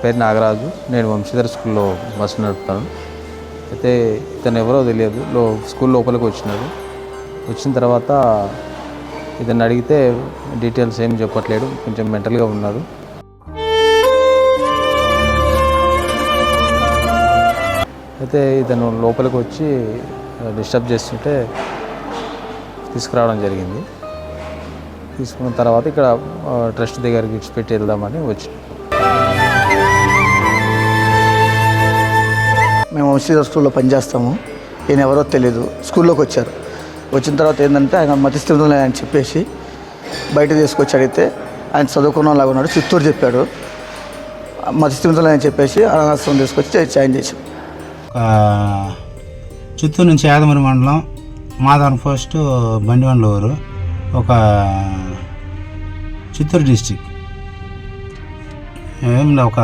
పేరు నాగరాజు. నేను వంశీధర్ స్కూల్లో బస్సు నడుపుతాను. అయితే ఇతను ఎవరో తెలియదు. స్కూల్ లోపలికి వచ్చినాడు. వచ్చిన తర్వాత ఇతన్ని అడిగితే డీటెయిల్స్ ఏం చెప్పట్లేడు, కొంచెం మెంటల్గా ఉన్నాడు. అయితే ఇతను లోపలికి వచ్చి డిస్టర్బ్ చేస్తుంటే తీసుకురావడం జరిగింది. తీసుకున్న తర్వాత ఇక్కడ ట్రస్ట్ దగ్గరికి ఇచ్చిపెట్టి వెళ్దామని వచ్చి మేము వంశీధర్ స్కూల్లో పనిచేస్తాము. ఈయన ఎవరో తెలీదు. స్కూల్లోకి వచ్చారు. వచ్చిన తర్వాత ఏంటంటే ఆయన మతిస్థిమితం అని చెప్పేసి బయట తీసుకొచ్చి అడిగితే ఆయన చదువుకున్నలాగా ఉన్నాడు, చిత్తూరు చెప్పాడు. మతిస్థిమితం అని చెప్పేసి అనాథాశ్రమం తీసుకొచ్చి జాయిన్ చేశాం. చిత్తూరు నుంచి యాదమరి మండలం మాధవరం పోస్ట్ బండివండ్ల ఊరు, ఒక చిత్తూరు డిస్టిక్. ఒక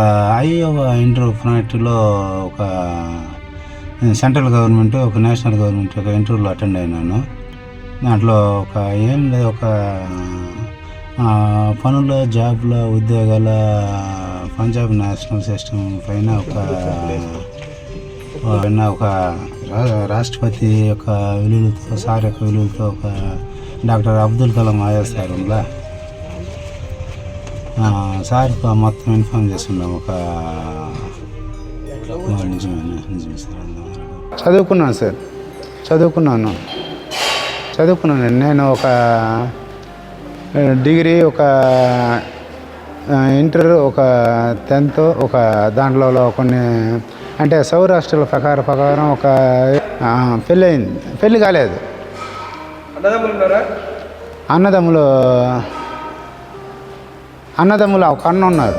ఇంటర్ ప్రాజెక్టులో ఒక సెంట్రల్ గవర్నమెంట్, ఒక నేషనల్ గవర్నమెంట్ ఒక ఇంటర్వ్యూలో అటెండ్ అయినాను. దాంట్లో ఒక పనుల జాబ్ల ఉద్యోగాల పంజాబ్ నేషనల్ సిస్టమ్ పైన ఒక రాష్ట్రపతి యొక్క విలువలతో, సార్ యొక్క విలువలతో, ఒక డాక్టర్ అబ్దుల్ కలాం సార్ ఉందా, సార్ మొత్తం ఇన్ఫార్మ్ చేస్తున్నాం. నిజమే సార్. చదువుకున్నాను. నేను ఒక డిగ్రీ, ఒక ఇంటర్, ఒక 10th, ఒక దాంట్లో కొన్ని అంటే సౌరాష్ట్రాల ప్రకారం ఒక పెళ్ళి అయింది. పెళ్ళి కాలేదు. అన్నదమ్ములు ఒక అన్న ఉన్నారు.